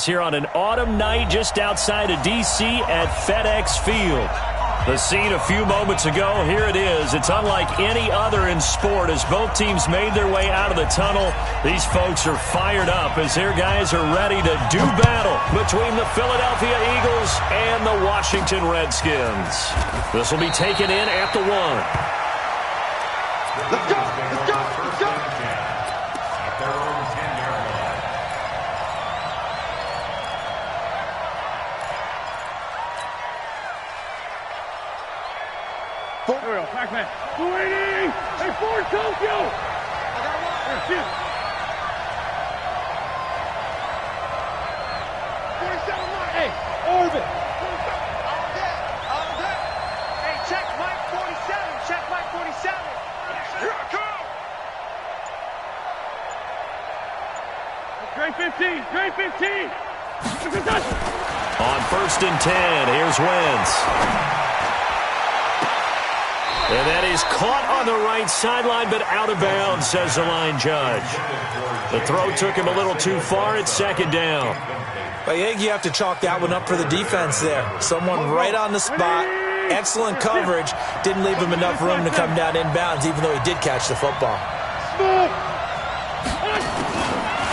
Here on an autumn night just outside of D.C. at FedEx Field. The scene a few moments ago, here it is. It's unlike any other in sport as both teams made their way out of the tunnel. These folks are fired up as their guys are ready to do battle between the Philadelphia Eagles and the Washington Redskins. This will be taken in at the 1. Let's go! Let's go! Let's go! Here we go, Pac-Man. 280! Hey, Ford, Tokyo! I got one. Here, shoot. 47 line. Hey, orbit. 47. All day. All day. Hey, check Mike 47. Check Mike 47. Here I come. Great 15. Great 15. On 1st and 10, here's Wentz. And that is caught on the right sideline, but out of bounds, says the line judge. The throw took him a little too far. It's 2nd down. I think you have to chalk that one up for the defense there. Someone right on the spot. Excellent coverage. Didn't leave him enough room to come down inbounds, even though he did catch the football.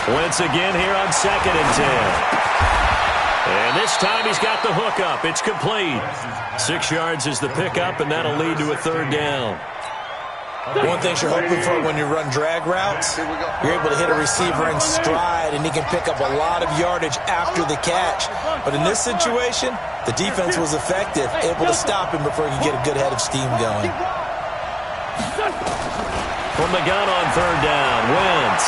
Wentz again here on 2nd and 10. And this time he's got the hook up. It's complete. 6 yards is the pickup, and that'll lead to a 3rd down. One thing you're hoping for when you run drag routes, you're able to hit a receiver in stride, and he can pick up a lot of yardage after the catch. But in this situation, the defense was effective, able to stop him before he could get a good head of steam going. From the gun on 3rd down, Wentz.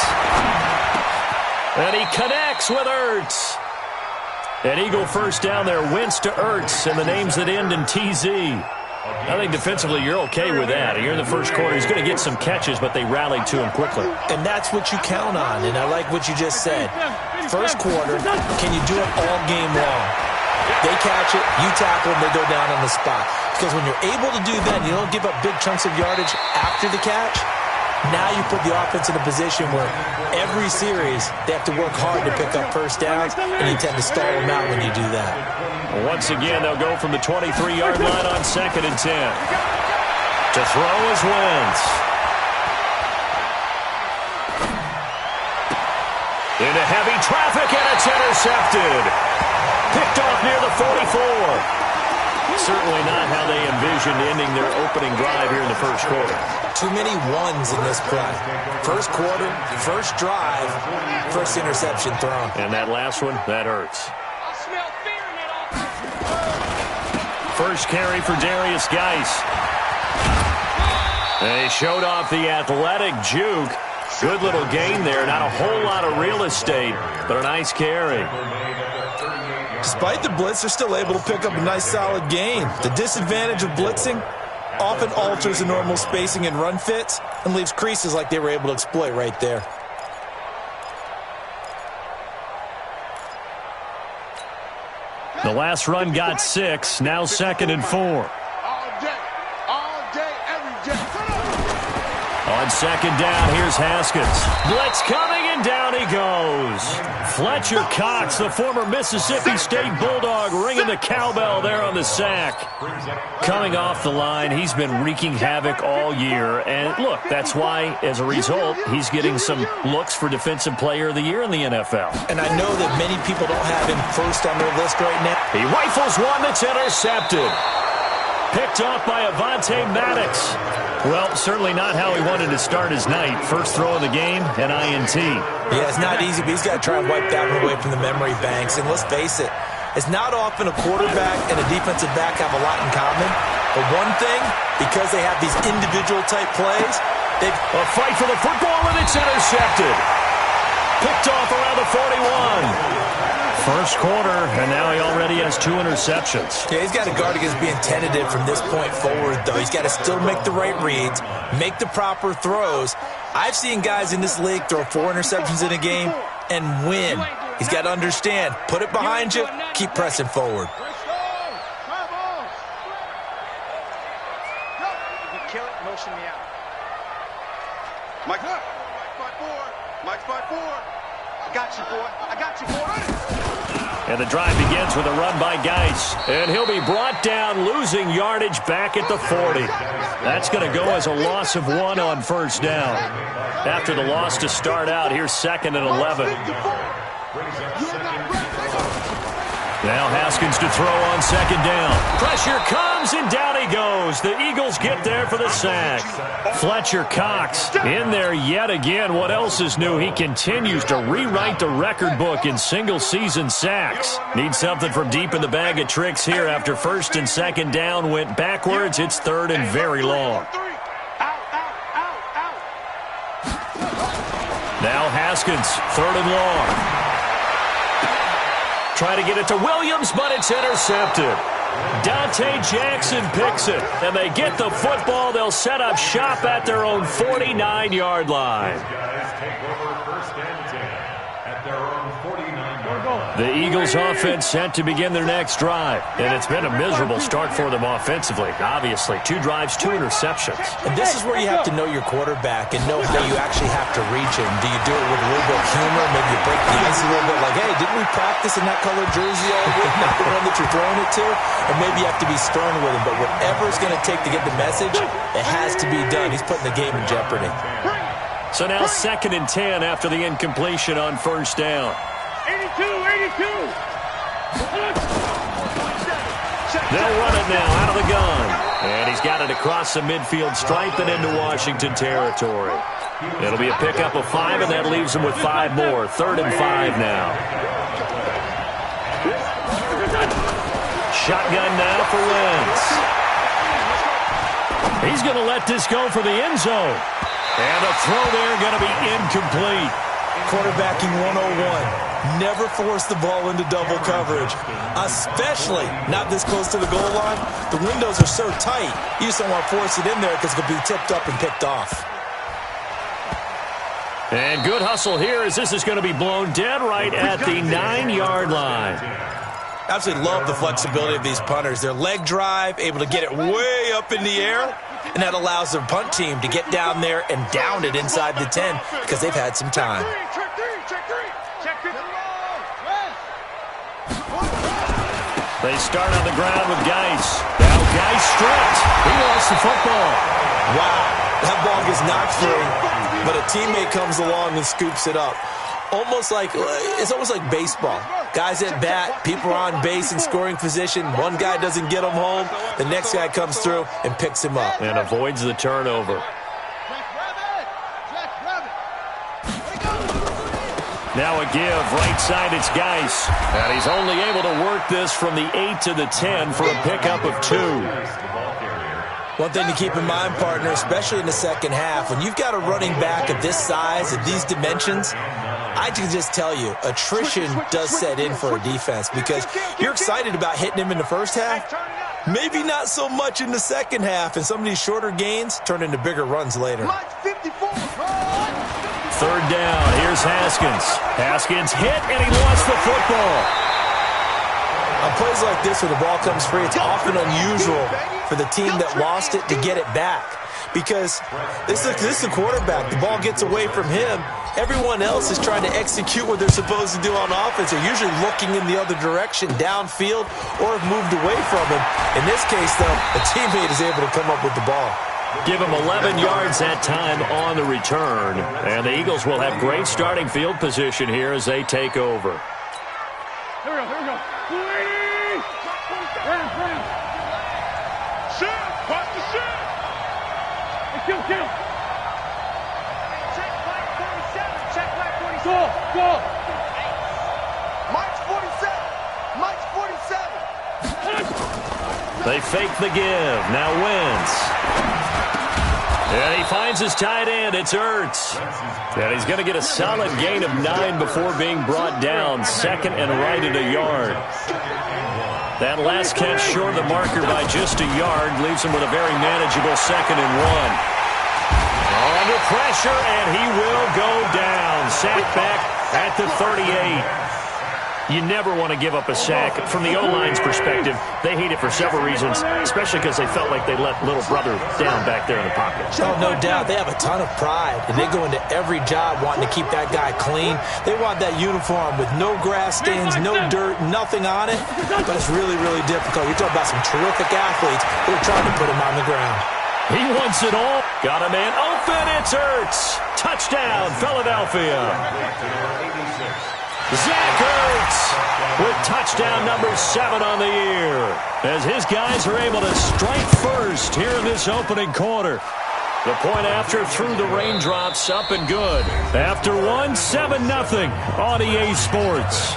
And he connects with Ertz. An Eagle first down there, Wentz to Ertz, and the names that end in TZ. I think defensively you're okay with that. Here in the first quarter, he's going to get some catches, but they rallied to him quickly. And that's what you count on, and I like what you just said. First quarter, can you do it all game long? They catch it, you tackle them, they go down on the spot. Because when you're able to do that, you don't give up big chunks of yardage after the catch. Now you put the offense in a position where every series they have to work hard to pick up first downs, and you tend to stall them out when you do that. Once again, they'll go from the 23-yard line on 2nd and 10. To throw is Wentz. Into heavy traffic, and it's intercepted. Picked off near the 44. Certainly not how they envisioned ending their opening drive here in the first quarter. Too many ones in this play. First quarter, first drive, first interception thrown. And that last one, that hurts. I smell fear in that offense. First carry for Darius Geis. They showed off the athletic juke. Good little gain there. Not a whole lot of real estate, but a nice carry. Despite the blitz, they're still able to pick up a nice solid gain. The disadvantage of blitzing often alters the normal spacing and run fits and leaves creases like they were able to exploit right there. The last run got 6, now 2nd and 4. All day, every day. On 2nd down, here's Haskins. Blitz coming, and down he goes. Fletcher Cox, the former Mississippi State Bulldog, ringing the cowbell there on the sack. Coming off the line, he's been wreaking havoc all year. And look, that's why, as a result, he's getting some looks for Defensive Player of the Year in the NFL. And I know that many people don't have him first on their list right now. He rifles one that's intercepted. Picked off by Avonte Maddox. Well, certainly not how he wanted to start his night. First throw of the game, an INT. Yeah, it's not easy, but he's got to try and wipe that one away from the memory banks. And let's face it, it's not often a quarterback and a defensive back have a lot in common. But one thing, because they have these individual type plays, they've a fight for the football, and it's intercepted. Picked off around the 41. First quarter, and now he already has 2 interceptions. Yeah, he's got to guard against being tentative from this point forward, though. He's got to still make the right reads, make the proper throws. I've seen guys in this league throw 4 interceptions in a game and win. He's got to understand, put it behind you, keep pressing forward. Kill it, motion me out. Mike, spot 4. Mike, spot 4. I got you, boy. I got you, boy. And the drive begins with a run by Geis. And he'll be brought down, losing yardage back at the 40. That's going to go as a loss of 1 on first down. After the loss to start out, here's 2nd and 11. Now Haskins to throw on 2nd down. Pressure comes, and down he goes. The Eagles get there for the sack. Fletcher Cox in there yet again. What else is new? He continues to rewrite the record book in single-season sacks. Needs something from deep in the bag of tricks here after 1st and 2nd down went backwards. It's 3rd and very long. Now Haskins, 3rd and long. Try to get it to Williams, but it's intercepted. Dante Jackson picks it, and they get the football. They'll set up shop at their own 49-yard line. The Eagles offense set to begin their next drive, and it's been a miserable start for them offensively. Obviously, 2 drives, 2 interceptions. And this is where you have to know your quarterback and know how you actually have to reach him. Do you do it with a little bit of humor? Maybe you break the ice a little bit like, hey, didn't we practice in that colored jersey all week, not the one that you're throwing it to? Or maybe you have to be stern with him. But whatever it's going to take to get the message, it has to be done. He's putting the game in jeopardy. So now 2nd and 10 after the incompletion on first down. 82. They'll run it now out of the gun. And he's got it across the midfield stripe and into Washington territory. It'll be a pickup of 5, and that leaves him with 5 more. 3rd and 5 now. Shotgun now for Wentz. He's going to let this go for the end zone. And a throw there going to be incomplete. Quarterbacking 101. Never force the ball into double coverage, especially not this close to the goal line. The windows are so tight, you just don't want to force it in there because it could be tipped up and picked off. And good hustle here as this is going to be blown dead right at the 9-yard line. Absolutely love the flexibility of these punters. Their leg drive, able to get it way up in the air, and that allows their punt team to get down there and down it inside the 10 because they've had some time. They start on the ground with Geis. Now Geis stripped. He lost the football. Wow, that ball gets knocked free, but a teammate comes along and scoops it up. It's almost like baseball. Guys at bat, people are on base in scoring position. One guy doesn't get him home. The next guy comes through and picks him up. And avoids the turnover. Now a give, right side, it's Geis. And he's only able to work this from the 8 to the 10 for a pickup of 2. One thing to keep in mind, partner, especially in the second half, when you've got a running back of this size, of these dimensions, I can just tell you, attrition does set in for a defense because you're excited about hitting him in the first half, maybe not so much in the second half, and some of these shorter gains turn into bigger runs later. 3rd down, here's Haskins. Haskins hit, and he lost the football. On plays like this where the ball comes free, it's often unusual for the team that lost it to get it back. Because this is the quarterback. The ball gets away from him. Everyone else is trying to execute what they're supposed to do on offense. They're usually looking in the other direction, downfield, or have moved away from him. In this case, though, a teammate is able to come up with the ball. Give him 11 yards that time on the return. And the Eagles will have great starting field position here as they take over. Here we go. Shoot! Watch the shoot! Hey, kill! Check flag 47. Check flag 47. Go! Mike's 47. They fake the give. Now Wentz. And he finds his tight end. It's Ertz. And he's going to get a solid gain of 9 before being brought down. 2nd and right at a yard. That last catch short of the marker by just a yard leaves him with a very manageable 2nd and 1. Under pressure, and he will go down. Sacked back at the 38. You never want to give up a sack. From the O-line's perspective, they hate it for several reasons, especially because they felt like they let little brother down back there in the pocket. Oh, no doubt. They have a ton of pride, and they go into every job wanting to keep that guy clean. They want that uniform with no grass stains, no dirt, nothing on it, but it's really, really difficult. You're talking about some terrific athletes who are trying to put him on the ground. He wants it all. Got a man open. It's Ertz. Touchdown, Philadelphia. Zach Ertz with touchdown number 7 on the year as his guys are able to strike first here in this opening quarter. The point after through the raindrops, up and good. After 7-0 on EA Sports.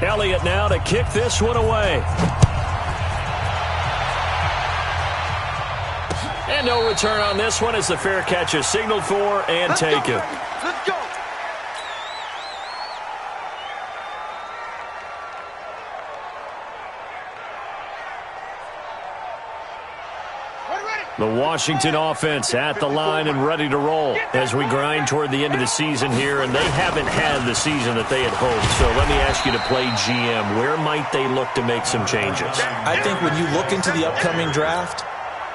Elliott now to kick this one away. And no return on this one as the fair catch is signaled for and taken. Let's go. The Washington offense at the line and ready to roll as we grind toward the end of the season here, and they haven't had the season that they had hoped. So let me ask you to play GM. Where might they look to make some changes? I think when you look into the upcoming draft,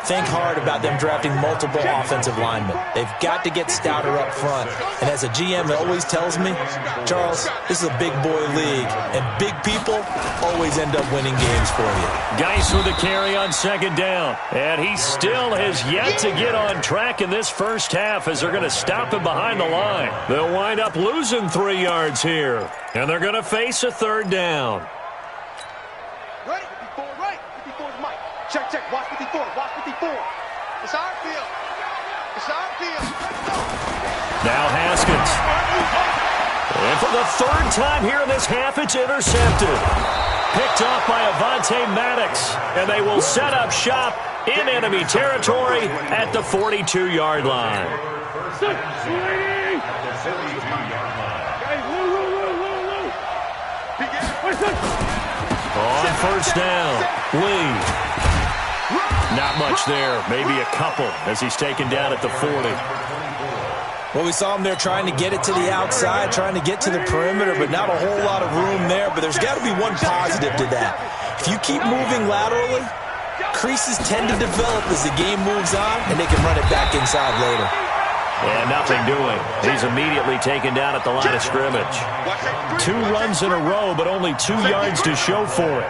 think hard about them drafting multiple offensive linemen. They've got to get stouter up front. And as a GM, it always tells me, Charles, this is a big boy league, and big people always end up winning games for you. Geis with a carry on second down. And he still has yet to get on track in this first half as they're going to stop him behind the line. They'll wind up losing 3 yards here. And they're going to face a third down. Ready? 54 right. 54 is Mike. Check, check. Watch 54. Watch 54. It's our field. It's our field. Now Haskins. And for the third time here in this half, it's intercepted. Picked off by Avonte Maddox. And they will set up shop in enemy territory at the 42-yard line. On first down, Lee. Not much there, maybe a couple as he's taken down at the 40. Well, we saw him there trying to get it to the outside, trying to get to the perimeter, but not a whole lot of room there. But there's got to be one positive to that. If you keep moving laterally, creases tend to develop as the game moves on, and they can run it back inside later. And nothing doing. He's immediately taken down at the line of scrimmage. 2 runs in a row, but only 2 yards to show for it.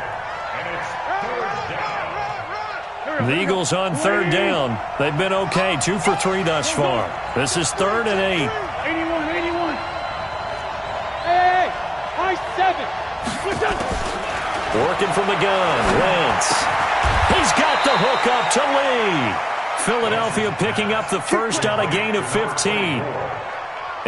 The Eagles on third down. They've been okay, 2 for 3 thus far. This is 3rd and 8. 81. Hey, high 7. Working from the gun, Wentz. He's got the hook up to Lee. Philadelphia picking up the first on a gain of 15.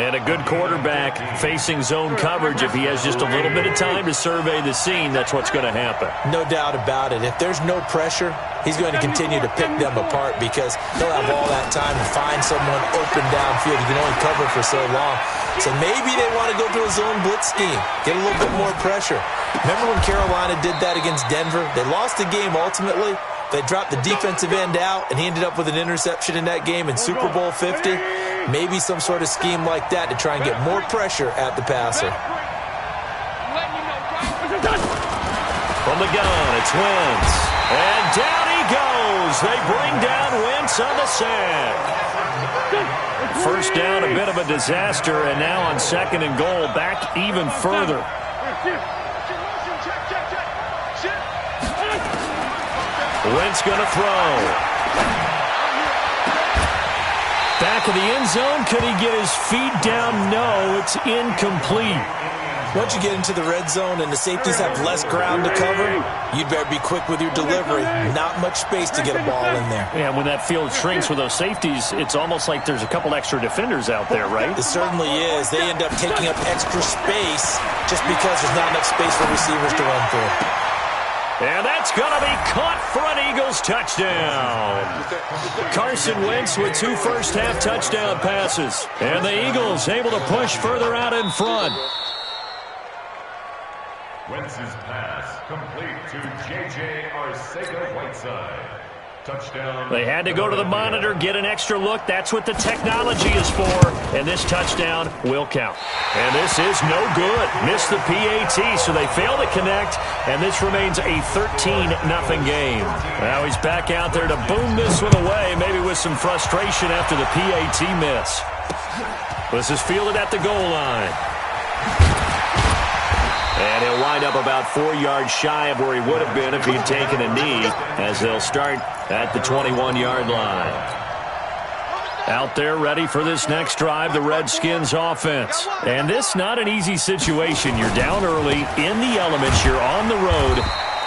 And a good quarterback facing zone coverage. If he has just a little bit of time to survey the scene, that's what's going to happen. No doubt about it. If there's no pressure, he's going to continue to pick them apart because he'll have all that time to find someone open downfield. He can only cover for so long. So maybe they want to go to a zone blitz scheme, get a little bit more pressure. Remember when Carolina did that against Denver? They lost the game ultimately. They dropped the defensive end out, and he ended up with an interception in that game in Super Bowl 50. Maybe some sort of scheme like that to try and get more pressure at the passer. From the gun, it's Wentz. And down he goes. They bring down Wentz on the sack. First down, a bit of a disaster, and now on 2nd and goal, back even further. Wentz going to throw. Back of the end zone. Could he get his feet down? No, it's incomplete. Once you get into the red zone and the safeties have less ground to cover, you'd better be quick with your delivery. Not much space to get a ball in there. Yeah, when that field shrinks with those safeties, it's almost like there's a couple extra defenders out there, right? It certainly is. They end up taking up extra space just because there's not enough space for receivers to run through. And that's going to be caught for an Eagles touchdown. Carson Wentz with 2 first-half touchdown passes. And the Eagles able to push further out in front. Wentz's pass complete to J.J. Arcega-Whiteside. They had to go to the monitor, get an extra look. That's what the technology is for. And this touchdown will count. And this is no good. Missed the PAT, so they fail to connect. And this remains a 13-0 game. Now he's back out there to boom this one away, maybe with some frustration after the PAT miss. This is fielded at the goal line. And he'll wind up about 4 yards shy of where he would have been if he'd taken a knee, as they'll start at the 21-yard line. Out there ready for this next drive, the Redskins offense. And this not an easy situation. You're down early, in the elements, you're on the road.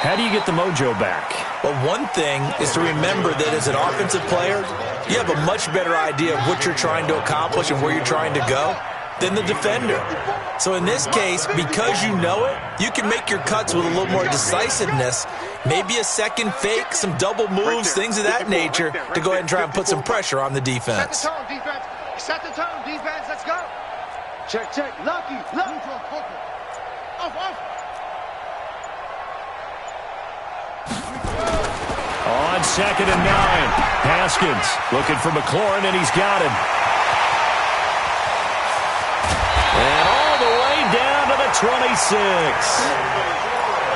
How do you get the mojo back? Well, one thing is to remember that as an offensive player, you have a much better idea of what you're trying to accomplish and where you're trying to go than the defender. So in this case, because you know it, you can make your cuts with a little more decisiveness, maybe a second fake, some double moves, things of that nature, to go ahead and try and put some pressure on the defense. Set the tone, defense. Set the tone, defense. Let's go. Check, check. Lucky. Off. On 2nd and 9, Haskins looking for McLaurin, and he's got him. And all the way down to the 26.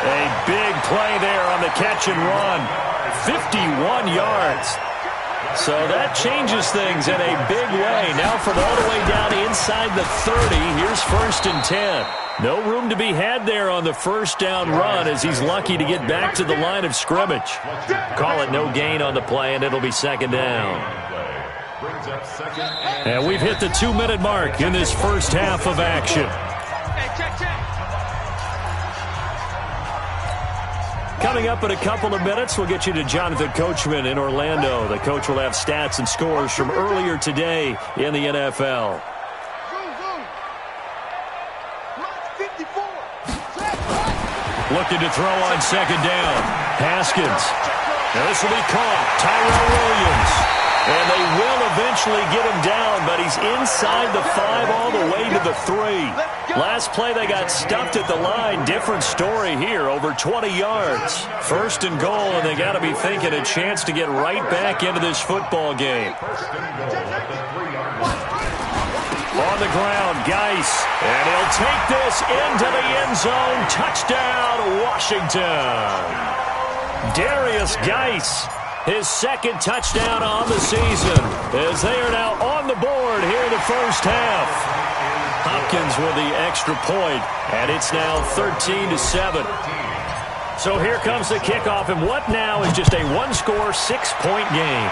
A big play there on the catch and run. 51 yards. So that changes things in a big way. Now from all the way down inside the 30, here's 1st and 10. No room to be had there on the first down run, as he's lucky to get back to the line of scrimmage. Call it no gain on the play, and it'll be 2nd down. And we've hit the 2-minute mark in this first half of action. Coming up in a couple of minutes, we'll get you to Jonathan Coachman in Orlando. The coach will have stats and scores from earlier today in the NFL. Looking to throw on 2nd down. Haskins. Now this will be caught. Tyrell Williams. And they will eventually get him down, but he's inside the 5 all the way to the 3. Last play they got stuffed at the line. Different story here, over 20 yards. 1st and goal, and they got to be thinking a chance to get right back into this football game. On the ground, Geis, and he'll take this into the end zone. Touchdown, Washington. Darius Geis, his 2nd touchdown on the season, as they are now on the board here in the first half. Hopkins with the extra point, and it's now 13-7. So here comes the kickoff, and what now is just a one-score, 6-point game.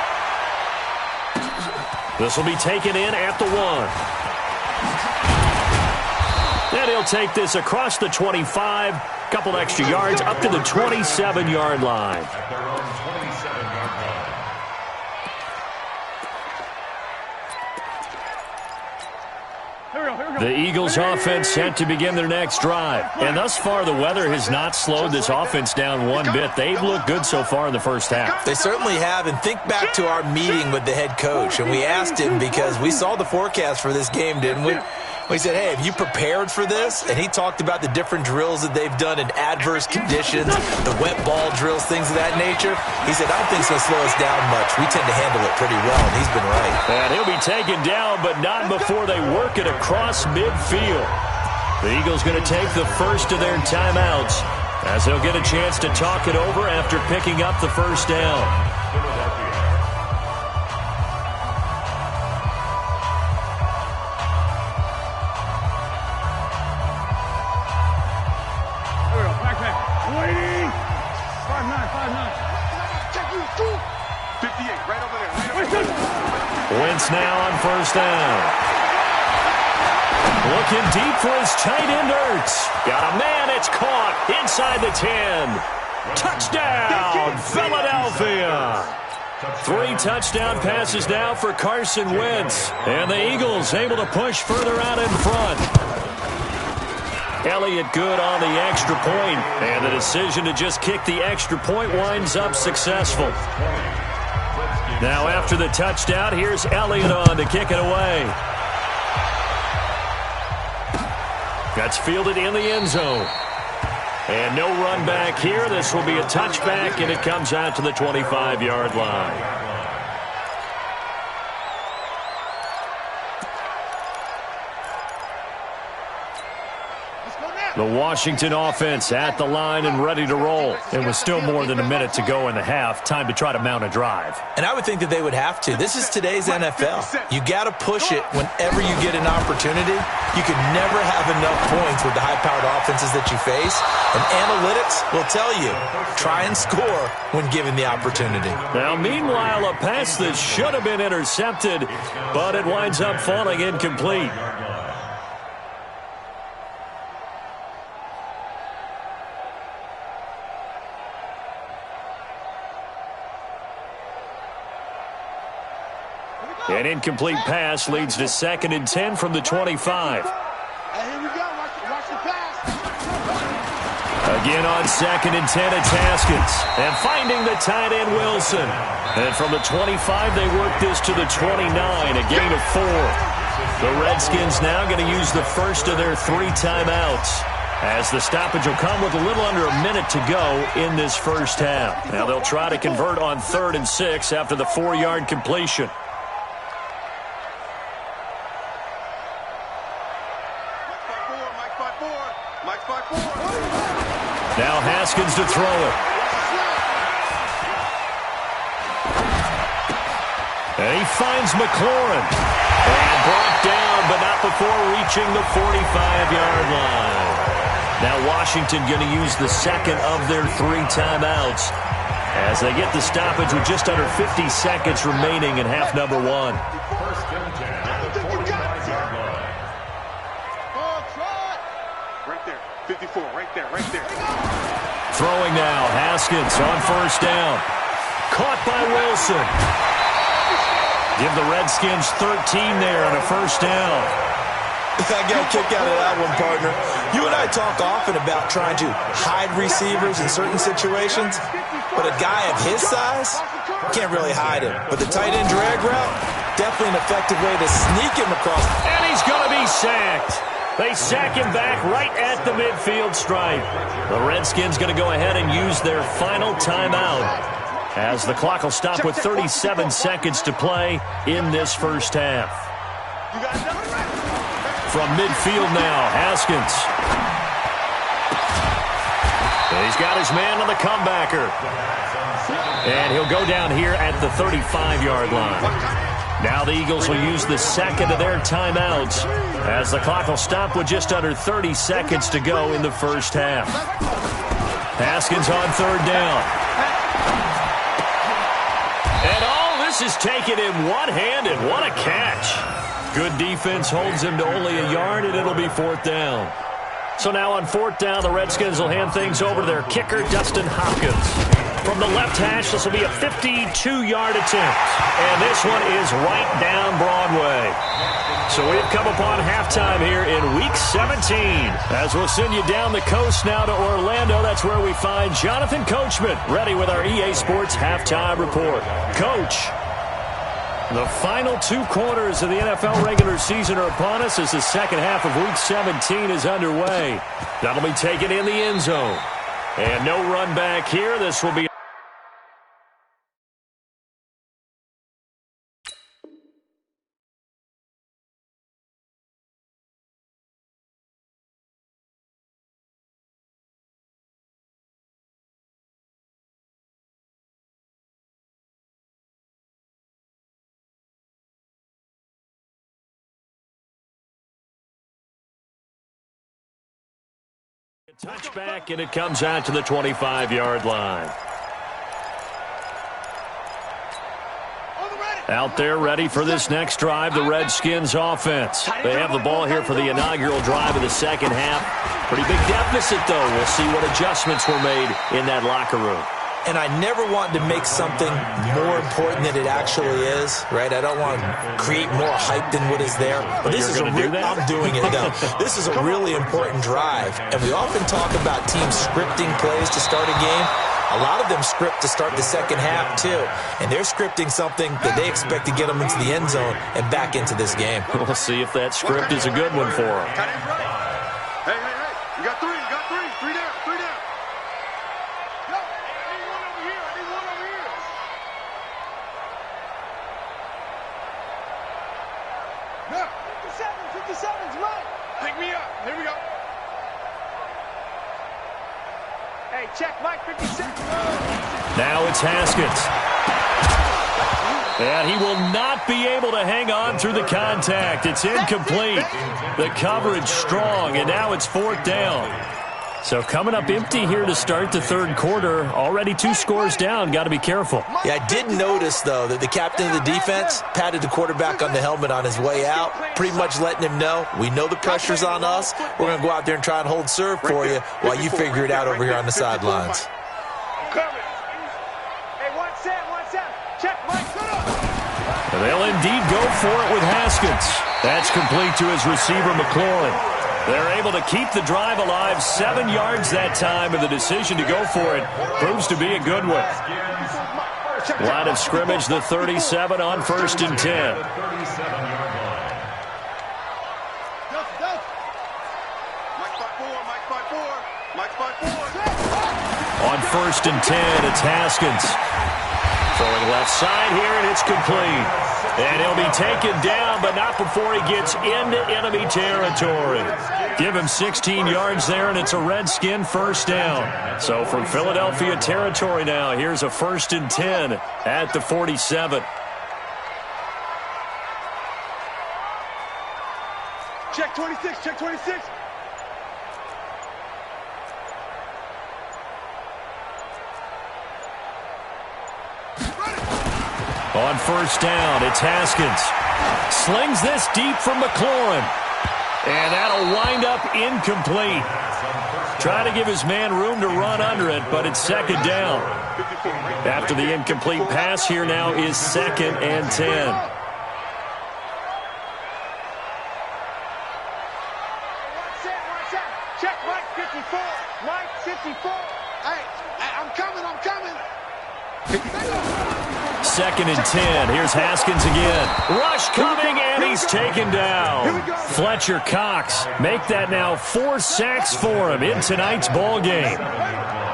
This will be taken in at the 1. And he'll take this across the 25, couple extra yards, up to the 27-yard line. The Eagles offense set to begin their next drive. And thus far, the weather has not slowed this offense down one bit. They've looked good so far in the first half. They certainly have. And think back to our meeting with the head coach. And we asked him, because we saw the forecast for this game, didn't we? We said, hey, have you prepared for this? And he talked about the different drills that they've done in adverse conditions, the wet ball drills, things of that nature. He said, I don't think it's going to slow us down much. We tend to handle it pretty well, and he's been right. And he'll be taken down, but not before they work it across midfield. The Eagles going to take the first of their timeouts, as they'll get a chance to talk it over after picking up the first down. Wentz now on first down. Looking deep for his tight end, Ertz. Got a man, it's caught inside the 10. Touchdown, Philadelphia. 3 touchdown passes now for Carson Wentz. And the Eagles able to push further out in front. Elliott good on the extra point, and the decision to just kick the extra point winds up successful. Now after the touchdown, here's Elliott on to kick it away. That's fielded in the end zone. And no run back here. This will be a touchback, and it comes out to the 25-yard line. The Washington offense at the line and ready to roll. It was still more than a minute to go in the half. Time to try to mount a drive. And I would think that they would have to. This is today's NFL. You got to push it whenever you get an opportunity. You can never have enough points with the high-powered offenses that you face. And analytics will tell you, try and score when given the opportunity. Now, meanwhile, a pass that should have been intercepted, but it winds up falling incomplete. An incomplete pass leads to 2nd and 10 from the 25. Hey, here we go. Watch the pass. Again on 2nd and 10, it's Haskins. And finding the tight end, Wilson. And from the 25, they work this to the 29, a gain of 4. The Redskins now going to use the first of their 3 timeouts, as the stoppage will come with a little under a minute to go in this first half. Now they'll try to convert on 3rd and 6 after the 4-yard completion. Now Haskins to throw it. And he finds McLaurin. And brought down, but not before reaching the 45-yard line. Now Washington going to use the second of their 3 timeouts as they get the stoppage with just under 50 seconds remaining in half number 1. Right there. 54, right there. Throwing now, Haskins on 1st down. Caught by Wilson. Give the Redskins 13 there on a 1st down. I got a kick out of that one, partner. You and I talk often about trying to hide receivers in certain situations, but a guy of his size, can't really hide him. But the tight end drag route, definitely an effective way to sneak him across. And he's going to be sacked. They sack him back right at the midfield stripe. The Redskins going to go ahead and use their final timeout, as the clock will stop with 37 seconds to play in this first half. From midfield now, Haskins. He's got his man on the comebacker. And he'll go down here at the 35-yard line. Now the Eagles will use the second of their timeouts, as the clock will stop with just under 30 seconds to go in the first half. Haskins on 3rd down. And all this is taken in one-handed. What a catch. Good defense holds him to only a yard, and it'll be 4th down. So now on 4th down, the Redskins will hand things over to their kicker, Dustin Hopkins. From the left hash, this will be a 52-yard attempt. And this one is right down Broadway. So we've come upon halftime here in Week 17. As we'll send you down the coast now to Orlando, that's where we find Jonathan Coachman, ready with our EA Sports Halftime Report. Coach, the final 2 quarters of the NFL regular season are upon us as the second half of Week 17 is underway. That'll be taken in the end zone. And no run back here. This will be touchback, and it comes out to the 25-yard line. Out there ready for this next drive, the Redskins offense. They have the ball here for the inaugural drive of the second half. Pretty big deficit, though. We'll see what adjustments were made in that locker room. And I never want to make something more important than it actually is, right? I don't want to create more hype than what is there. But this is I'm doing it, though. This is a really important drive. And we often talk about teams scripting plays to start a game. A lot of them script to start the second half, too. And they're scripting something that they expect to get them into the end zone and back into this game. We'll see if that script is a good one for them. Hey. You got three down. 57's mine. Pick me up. Here we go. Hey, check Mike 57. Now it's Haskins. And he will not be able to hang on through the contact. It's incomplete. The coverage strong, and now it's 4th down. So coming up empty here to start the third quarter. Already 2 scores down. Got to be careful. Yeah, I did notice, though, that the captain of the defense patted the quarterback on the helmet on his way out, pretty much letting him know, we know the pressure's on us. We're going to go out there and try and hold serve for you while you figure it out over here on the sidelines. Hey, one set. Check Mike. And they'll indeed go for it with Haskins. That's complete to his receiver, McLaurin. They're able to keep the drive alive, 7 yards that time, and the decision to go for it proves to be a good one. Line of scrimmage, the 37 on 1st and 10. On 1st and 10, it's Haskins. Throwing left side here, and it's complete. And he'll be taken down, but not before he gets into enemy territory. Give him 16 yards there, and it's a Redskin 1st down. So from Philadelphia territory now, here's a 1st and 10 at the 47. Check 26, check 26. On 1st down, it's Haskins. Slings this deep from McLaurin. And that'll wind up incomplete. Trying to give his man room to run under it, but it's 2nd down. After the incomplete pass, here now is 2nd and 10. Check Mike 54. Mike 54. Hey, I'm coming. 2nd and 10. Here's Haskins again. Rush coming, and he's taken down. Fletcher Cox make that now 4 sacks for him in tonight's ball game.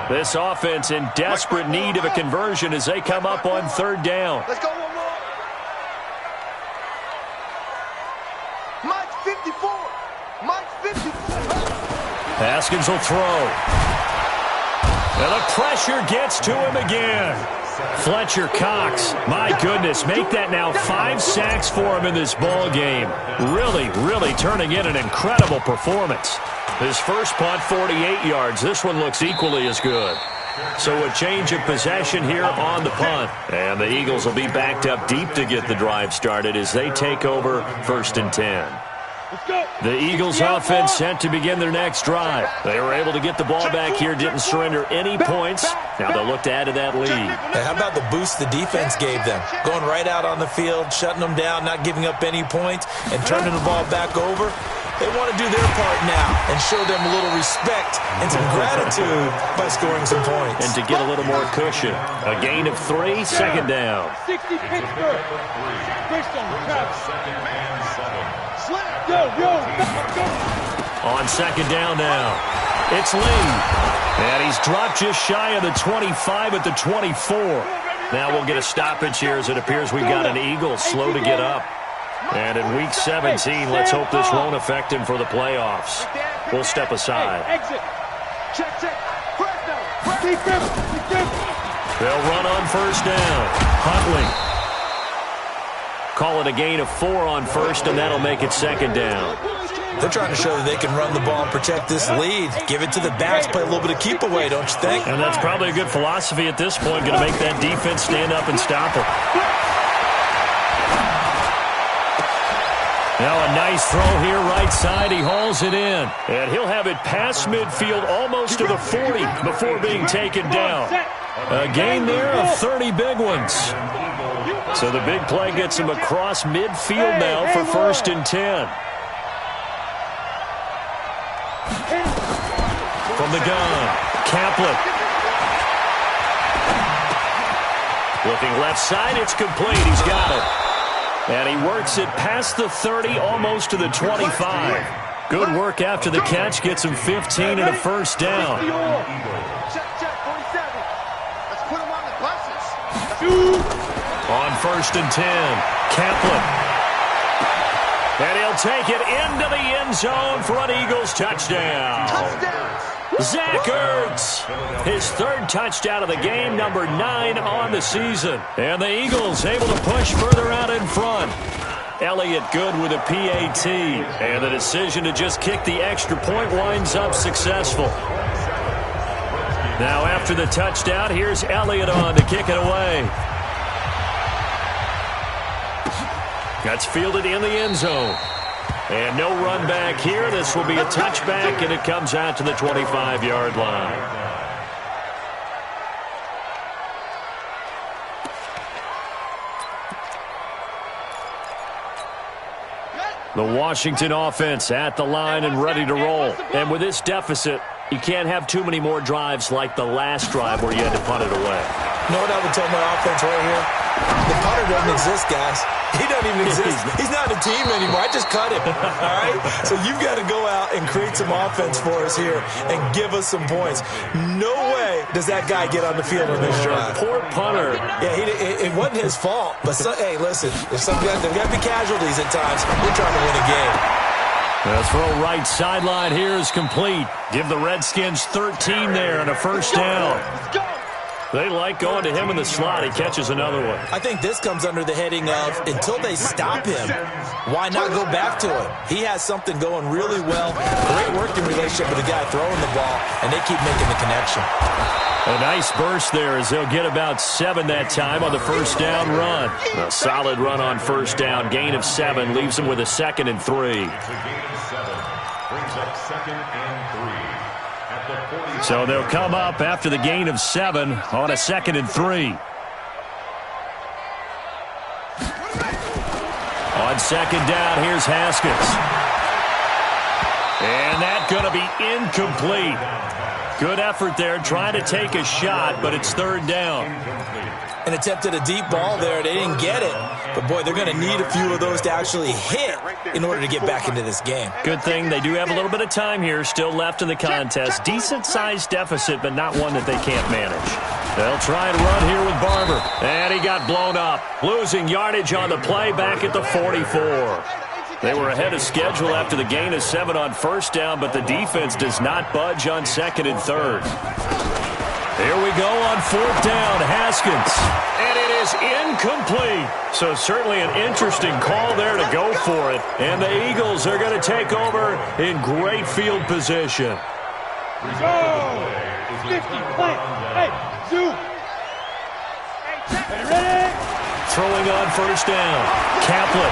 This offense in desperate need of a conversion as they come up on 3rd down. Let's go one more. Mike 54. Mike 54. Haskins will throw. And the pressure gets to him again. Fletcher Cox, my goodness, make that now 5 sacks for him in this ball game. Really turning in an incredible performance. His first punt, 48 yards. This one looks equally as good. So a change of possession here on the punt. And the Eagles will be backed up deep to get the drive started as they take over 1st and 10. The Eagles offense set to begin their next drive. They were able to get the ball back here, didn't surrender any points. Now they'll look to add to that lead. And how about the boost the defense gave them? Going right out on the field, shutting them down, not giving up any points, and turning the ball back over. They want to do their part now and show them a little respect and some gratitude by scoring some points. And to get a little more cushion. A gain of 3, 2nd down. 60 Pittsburgh. On 2nd down now, it's Lee. And he's dropped just shy of the 25 at the 24. Now we'll get a stoppage here as it appears we've got an Eagle slow to get up. And in Week 17, let's hope this won't affect him for the playoffs. We'll step aside. Check. They'll run on 1st down. Huntley. Call it a gain of 4 on 1st, and that'll make it 2nd down. They're trying to show that they can run the ball and protect this lead. Give it to the backs, play a little bit of keep away, don't you think? And that's probably a good philosophy at this point, going to make that defense stand up and stop it. Now a nice throw here right side. He hauls it in. And he'll have it past midfield almost to the 40 before being taken down. A gain there of 30 big ones. So the big play gets him across midfield now for 1st and 10. From the gun, Kaplan. Looking left side, it's complete. He's got it. And he works it past the 30, almost to the 25. Good work after the catch. Gets him 15 and a 1st down. Check, 47. Let's put him on the buses. On 1st and 10, Kaplan. And he'll take it into the end zone for an Eagles touchdown. Zach Ertz, his third touchdown of the game, number 9 on the season. And the Eagles able to push further out in front. Elliott good with a PAT. And the decision to just kick the extra point winds up successful. Now after the touchdown, here's Elliott on to kick it away. That's fielded in the end zone. And no run back here. This will be a touchback, and it comes out to the 25-yard line. The Washington offense at the line and ready to roll. And with this deficit, you can't have too many more drives like the last drive where you had to punt it away. You know what I would tell my offense right here? The punter doesn't exist, guys. He doesn't even exist. He's not a team anymore. I just cut him. All right? So you've got to go out and create some offense for us here and give us some points. No way does that guy get on the field on this drive. Poor punter. Yeah, it wasn't his fault. But, hey, listen, there's got to be casualties at times. We're trying to win a game. The throw right sideline here is complete. Give the Redskins 13 there and a first down. They like going to him in the slot. He catches another one. I think this comes under the heading of until they stop him, why not go back to it? He has something going really well. Great working relationship with the guy throwing the ball, and they keep making the connection. A nice burst there as they'll get about 7 that time on the first down run. A solid run on first down. Gain of 7 leaves them with a 2nd and 3. So they'll come up after the gain of 7 on a 2nd and 3. On second down, here's Haskins. And that's going to be incomplete. Good effort there, trying to take a shot, but it's 3rd down. And attempted a deep ball there. They didn't get it. But, boy, they're going to need a few of those to actually hit in order to get back into this game. Good thing they do have a little bit of time here still left in the contest. Decent-sized deficit, but not one that they can't manage. They'll try and run here with Barber. And he got blown up. Losing yardage on the play back at the 44. They were ahead of schedule after the gain of 7 on first down, but the defense does not budge on 2nd and 3rd. Here we go on 4th down, Haskins. And it is incomplete. So certainly an interesting call there to go for it. And the Eagles are going to take over in great field position. Go! 50, play. Hey, zoom. Hey, ready? Throwing on first down, Kaplan.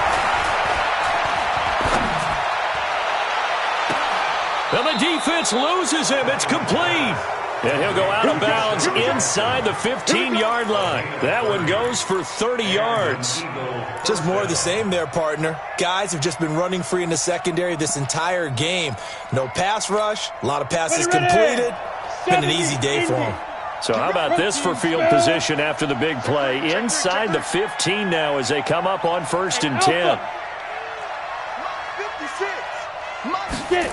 And the defense loses him. It's complete. And he'll go out of bounds inside the 15-yard line. That one goes for 30 yards. Just more of the same there, partner. Guys have just been running free in the secondary this entire game. No pass rush, a lot of passes completed. Been an easy day for them. So how about this for field position after the big play? Inside the 15 now as they come up on 1st and 10. 56.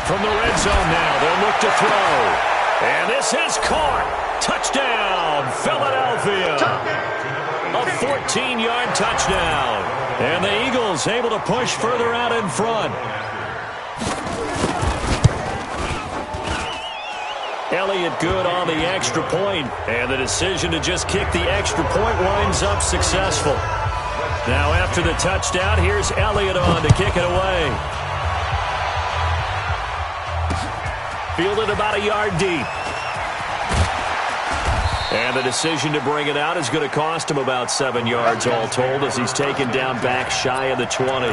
From the red zone now, they'll look to throw. And this is caught. Touchdown, Philadelphia. A 14-yard touchdown. And the Eagles able to push further out in front. Elliott good on the extra point. And the decision to just kick the extra point winds up successful. Now after the touchdown, here's Elliott on to kick it away. Fielded about a yard deep. And the decision to bring it out is going to cost him about 7 yards all told as he's taken down back shy of the 20.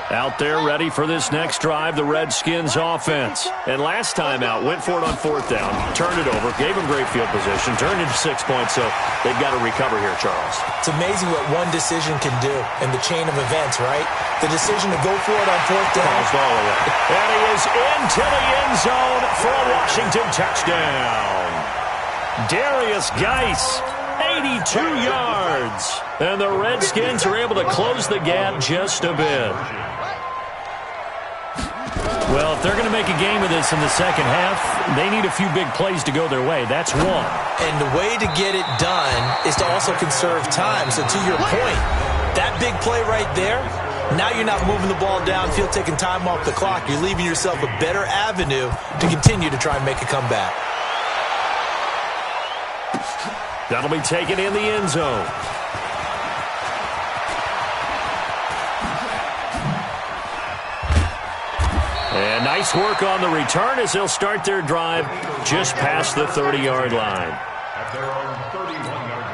Out there ready for this next drive, the Redskins offense. And last time out, went for it on 4th down, turned it over, gave him great field position, turned into 6 points, so they've got to recover here, Charles. It's amazing what one decision can do in the chain of events, right? The decision to go for it on 4th down. And he is into the end zone for a Washington touchdown. Darius Geis, 82 yards. And the Redskins are able to close the gap just a bit. Well, if they're going to make a game of this in the second half, they need a few big plays to go their way. That's one. And the way to get it done is to also conserve time. So to your point, That big play right there, now you're not moving the ball downfield, taking time off the clock. You're leaving yourself a better avenue to continue to try and make a comeback. That'll be taken in the end zone. And nice work on the return as they'll start their drive just past the 30-yard line. At their own 31-yard line.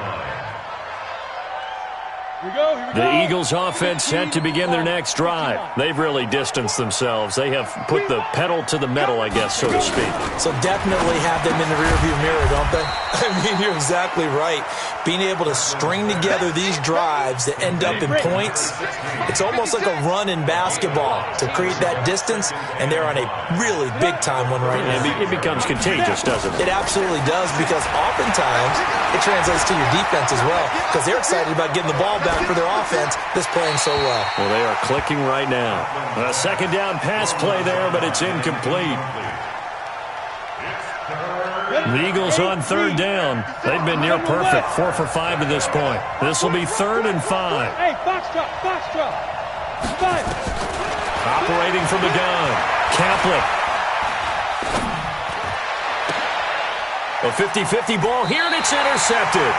The Eagles offense set to begin their next drive. They've really distanced themselves. They have put the pedal to the metal, I guess, so to speak. So definitely have them in the rearview mirror, don't they? I mean, you're exactly right. Being able to string together these drives that end up in points, it's almost like a run in basketball to create that distance, and they're on a really big-time one right now. It becomes contagious, doesn't it? It absolutely does, because oftentimes it translates to your defense as well, because they're excited about getting the ball back for their offense that's playing so well. Well, they are clicking right now. A second down pass play there, but it's incomplete. The Eagles on third down. They've been near perfect, 4 for 5 to this point. This will be 3rd and 5. Hey, box drop, box drop. 5. Operating from the gun, Kaplan. A 50-50 ball here, and it's intercepted.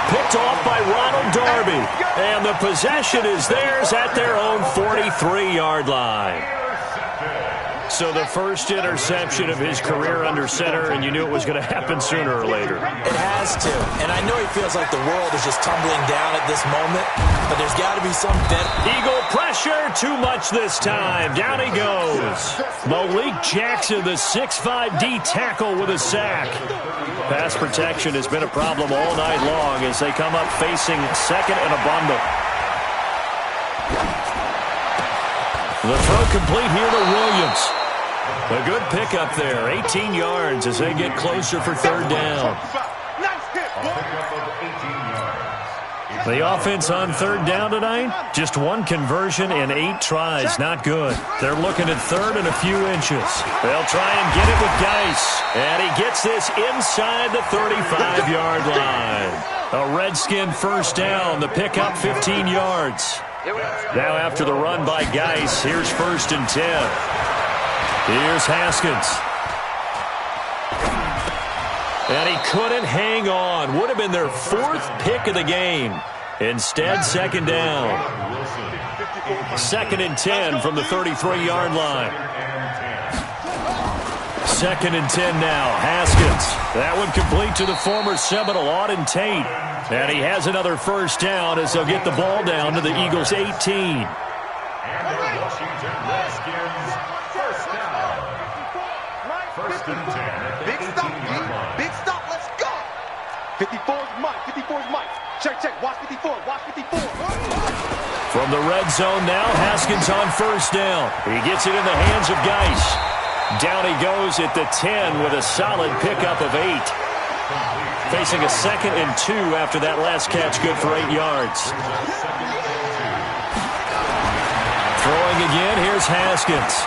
Picked off by Ronald Darby. And the possession is theirs at their own 43-yard line. So the first interception of his career under center, and you knew it was going to happen sooner or later. It has to. And I know he feels like the world is just tumbling down at this moment, but there's got to be some better. Eagle pressure, too much this time. Down he goes. Malik Jackson, the 6'5" D tackle with a sack. Pass protection has been a problem all night long as they come up facing second and a bundle. The throw complete here to Williams. A good pickup there, 18 yards as they get closer for third down. The offense on third down tonight, just one conversion in 8 tries, not good. They're looking at third and a few inches. They'll try and get it with Geis, and he gets this inside the 35-yard line. A Redskin first down, the pickup 15 yards. Now after the run by Geis, here's 1st and 10. Here's Haskins. And he couldn't hang on. Would have been their 4th pick of the game. Instead, second down. 2nd and 10 from the 33-yard line. 2nd and 10 now. Haskins. That one complete to the former Seminole, Auden Tate. And he has another first down as they'll get the ball down to the Eagles' 18. And the Washington Redskins first down. 1st and 10. Big stop, big stop, let's go. 54's Mike, 54's Mike. Check, watch 54, watch 54. From the red zone now, Haskins on first down. He gets it in the hands of Geis. Down he goes at the 10 with a solid pickup of 8. Facing a 2nd and 2 after that last catch, good for 8 yards. Throwing again, here's Haskins.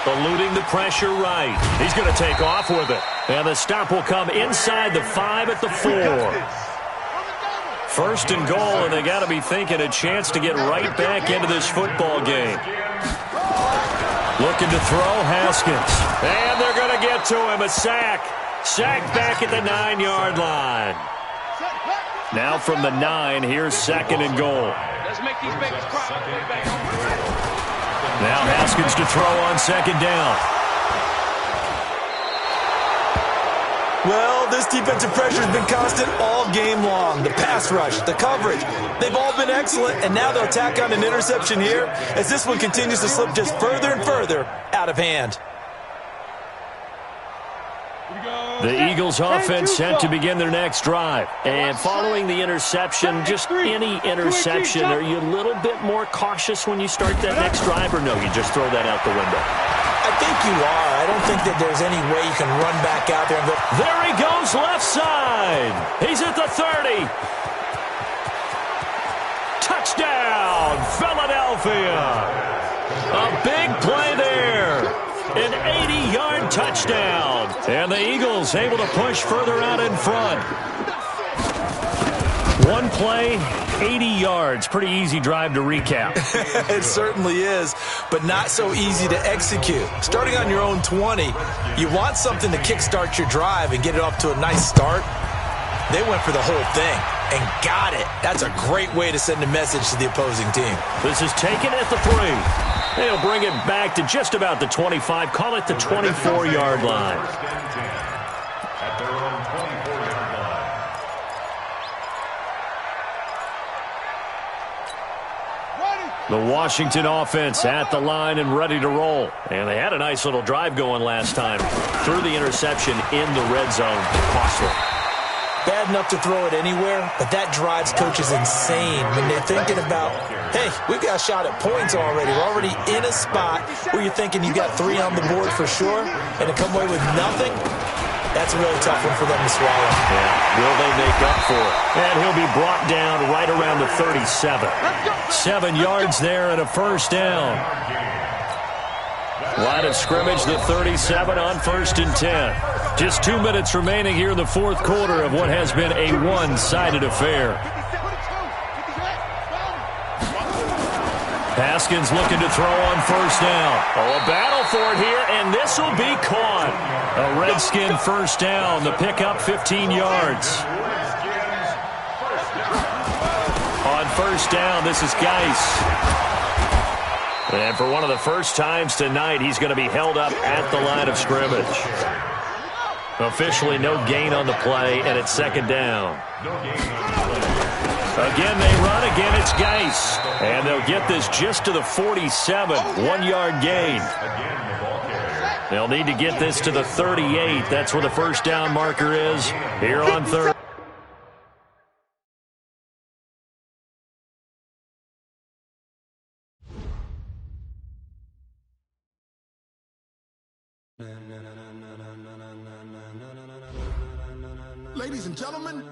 Eluding the pressure right. He's going to take off with it. And the stop will come inside the 5 at the 4. 1st and goal, and they got to be thinking a chance to get right back into this football game. Looking to throw, Haskins. And they're going to get to him, a sack. Sacked back at the 9-yard line. Now from the 9, here's 2nd and goal. Let's make these babies cry. Now Haskins to throw on 2nd down. Well, this defensive pressure has been constant all game long. The pass rush, the coverage, they've all been excellent, and now they'll tack on an interception here as this one continues to slip just further and further out of hand. The Eagles offense set to begin their next drive. And following the interception, just any interception, are you a little bit more cautious when you start that next drive, or no, you just throw that out the window? I think you are. I don't think that there's any way you can run back out there and go. There he goes, left side. He's at the 30. Touchdown, Philadelphia. A big play there. An 80-yard touchdown. And the Eagles able to push further out in front. One play, 80 yards. Pretty easy drive to recap. It certainly is, but not so easy to execute. Starting on your own 20, you want something to kickstart your drive and get it off to a nice start. They went for the whole thing and got it. That's a great way to send a message to the opposing team. This is taken at the 3. They'll bring it back to just about the 25. Call it the 24-yard line. At their own 24-yard line. The Washington offense at the line and ready to roll. And they had a nice little drive going last time. Threw the interception in the red zone. Costly. Bad enough to throw it anywhere, but that drives coaches insane when they're thinking about, hey, we've got a shot at points already. We're already in a spot where you're thinking you got 3 on the board for sure, and to come away with nothing, that's a really tough one for them to swallow. Yeah, will they make up for it? And he'll be brought down right around the 37. 7 yards there and a first down. Line of scrimmage, the 37 on 1st and 10. Just 2 minutes remaining here in the fourth quarter of what has been a one-sided affair. Haskins looking to throw on 1st down. Oh, a battle for it here, and this will be caught. A Redskin first down. The pickup 15 yards. On 1st down, this is Geis. And for one of the first times tonight, he's going to be held up at the line of scrimmage. Officially no gain on the play, and it's 2nd down. Again, they run. Again, it's Geis. And they'll get this just to the 47. 1-yard gain. They'll need to get this to the 38. That's where the first down marker is here on 3rd. Ladies and gentlemen,